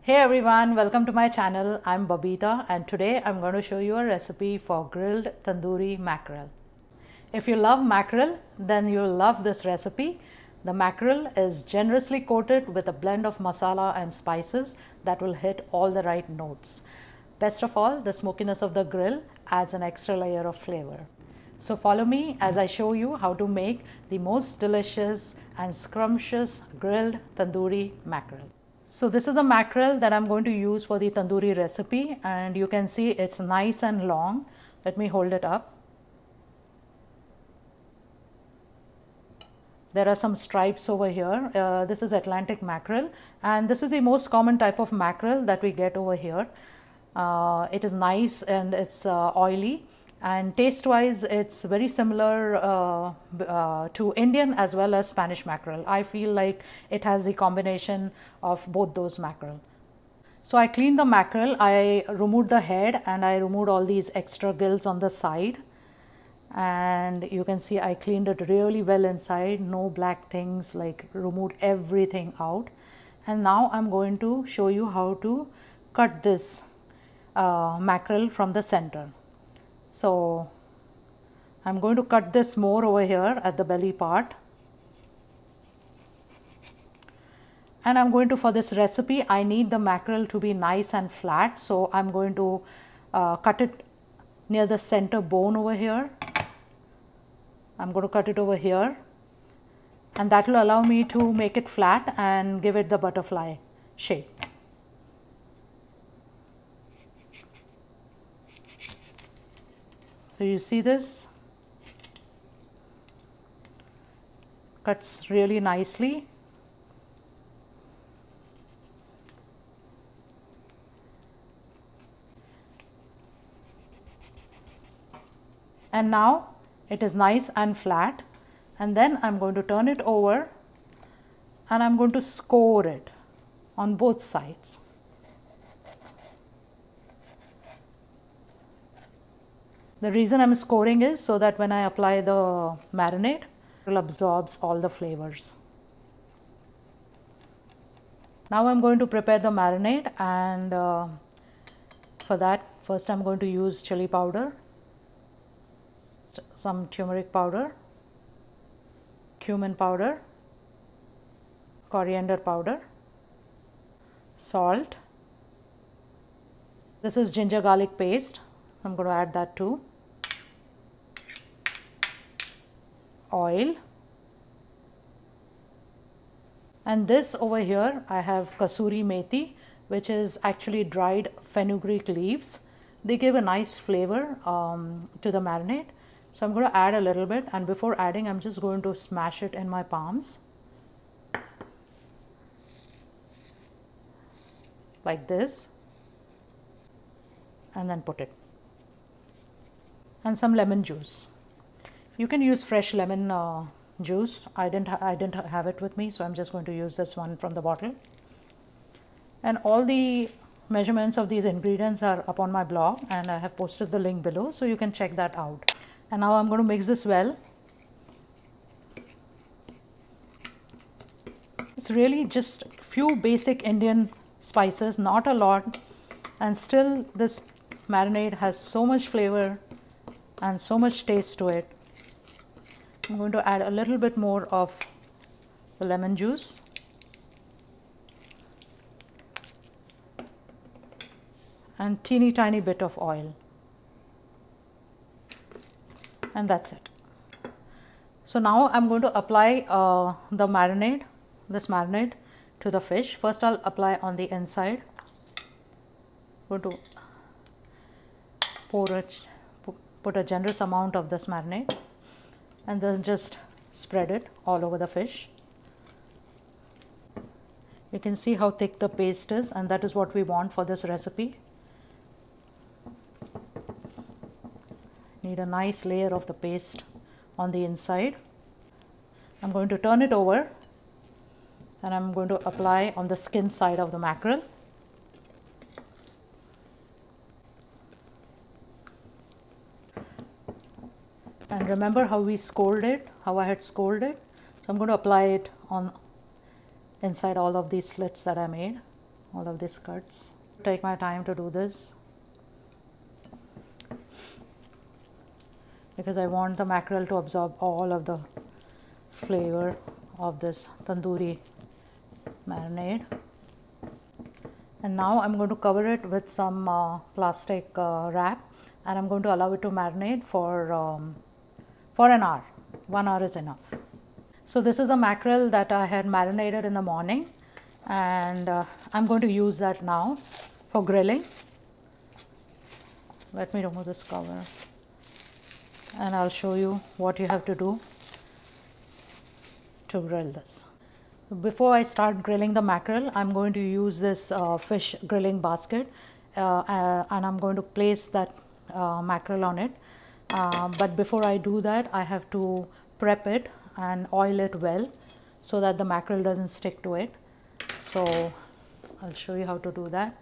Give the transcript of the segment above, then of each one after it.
Hey everyone, welcome to my channel. I'm Babita and today I'm going to show you a recipe for grilled tandoori mackerel. If you love mackerel, then you'll love this recipe. The mackerel is generously coated with a blend of masala and spices that will hit all the right notes. Best of all, the smokiness of the grill adds an extra layer of flavor. So follow me as I show you how to make the most delicious and scrumptious grilled tandoori mackerel. So this is a mackerel that I'm going to use for the tandoori recipe, and you can see it's nice and long. Let me hold it up. There are some stripes over here. This is Atlantic mackerel, and this is the most common type of mackerel that we get over here. It is nice and it's oily, and taste wise it's very similar to Indian as well as Spanish mackerel. I feel like it has the combination of both those mackerel. So I cleaned the mackerel, I removed the head and I removed all these extra gills on the side, and you can see I cleaned it really well inside, no black things, like removed everything out. And now I'm going to show you how to cut this mackerel from the center. So I'm going to cut this more over here at the belly part, and I'm going to, for this recipe I need the mackerel to be nice and flat, so I'm going to cut it near the center bone over here. I'm going to cut it over here, and that will allow me to make it flat and give it the butterfly shape. So you see this cuts really nicely. And now it is nice and flat, and then I'm going to turn it over and I'm going to score it on both sides. The reason I'm scoring is so that when I apply the marinade, it absorbs all the flavors. Now I'm going to prepare the marinade, and for that first I'm going to use chili powder, some turmeric powder, cumin powder, coriander powder, salt. This is ginger garlic paste. I'm going to add that too. Oil, and this over here I have kasuri methi, which is actually dried fenugreek leaves. They give a nice flavor to the marinade. So I'm going to add a little bit, and before adding I'm just going to smash it in my palms like this, and then put it, and some lemon juice. You can use fresh lemon juice. I didn't have it with me, so I'm just going to use this one from the bottle. And all the measurements of these ingredients are up on my blog, and I have posted the link below, so you can check that out. And now I'm going to mix this well. It's really just a few basic Indian spices, not a lot, and still this marinade has so much flavor and so much taste to it. I'm going to add a little bit more of the lemon juice, and teeny tiny bit of oil, and that's it. So now I'm going to apply the marinade, this marinade to the fish. First I'll apply on the inside. I'm going to put a generous amount of this marinade, and then just spread it all over the fish. You can see how thick the paste is, and that is what we want for this recipe. Need a nice layer of the paste on the inside. I'm going to turn it over, and I'm going to apply on the skin side of the mackerel. And remember how we scored it, how I had scored it. So I'm going to apply it on inside all of these slits that I made. all of these cuts. Take my time to do this because I want the mackerel to absorb all of the flavor of this tandoori marinade. And now I'm going to cover it with some plastic wrap, and I'm going to allow it to marinate for an hour. 1 hour is enough. So this is a mackerel that I had marinated in the morning, and I'm going to use that now for grilling. Let me remove this cover and I'll show you what you have to do to grill this. Before I start grilling the mackerel, I'm going to use this fish grilling basket, and I'm going to place that mackerel on it. But before I do that, I have to prep it and oil it well so that the mackerel doesn't stick to it. So I'll show you how to do that.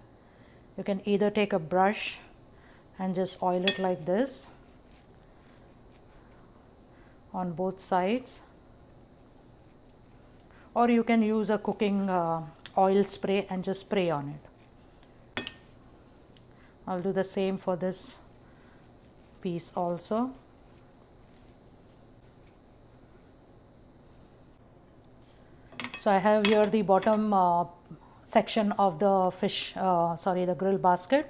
You can either take a brush and just oil it like this on both sides, or you can use a cooking oil spray and just spray on it. I'll do the same for this piece also. So I have here the bottom section of the fish, the grill basket.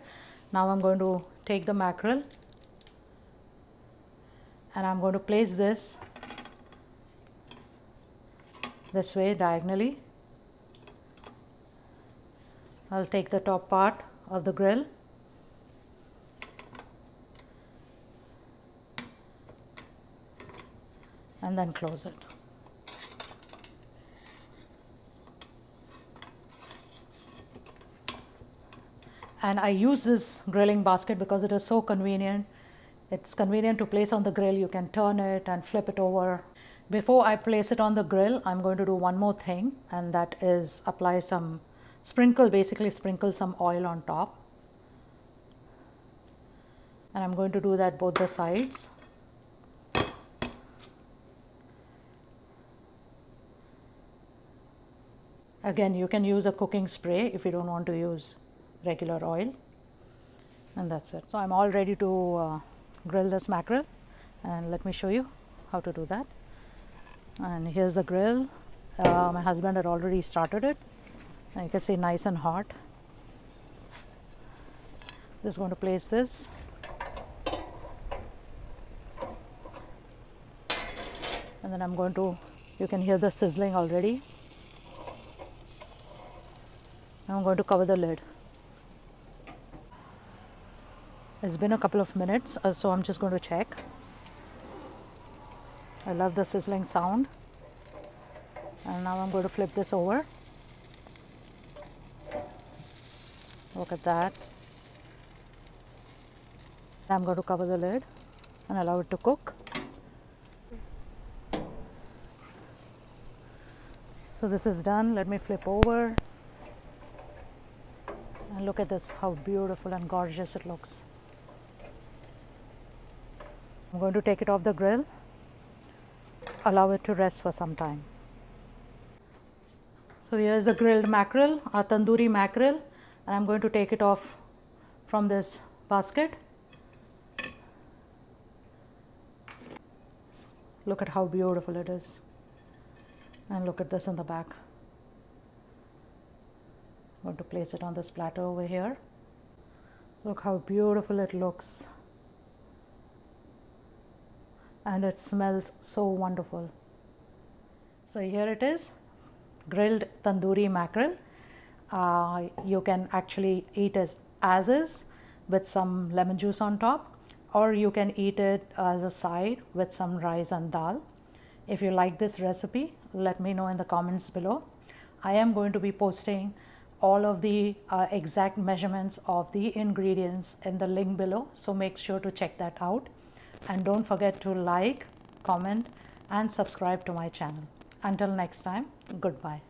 Now I'm going to take the mackerel and I'm going to place this way diagonally. I'll take the top part of the grill and then close it. And I use this grilling basket because it is so convenient. It's convenient to place on the grill. You can turn it and flip it over. Before I place it on the grill, I'm going to do one more thing, and that is apply some sprinkle some oil on top. And I'm going to do that both the sides. Again, you can use a cooking spray if you don't want to use regular oil, and that's it. So I'm all ready to grill this mackerel, and let me show you how to do that. And here's the grill. My husband had already started it, and you can see nice and hot. Just going to place this, and then I'm going to, you can hear the sizzling already. I'm going to cover the lid. It's been a couple of minutes, so I'm just going to check. I love the sizzling sound. And now I'm going to flip this over. Look at that. I'm going to cover the lid and allow it to cook. So this is done. Let me flip over. And look at this, how beautiful and gorgeous it looks. I'm going to take it off the grill, allow it to rest for some time. So here's the grilled mackerel, our tandoori mackerel, and I'm going to take it off from this basket. Look at how beautiful it is. And look at this in the back. I'm going to place it on this platter over here. Look how beautiful it looks. And it smells so wonderful. So here it is, grilled tandoori mackerel. You can actually eat as is with some lemon juice on top, or you can eat it as a side with some rice and dal. If you like this recipe, let me know in the comments below. I am going to be posting all of the exact measurements of the ingredients in the link below, so make sure to check that out. And don't forget to like, comment and subscribe to my channel. Until next time, goodbye.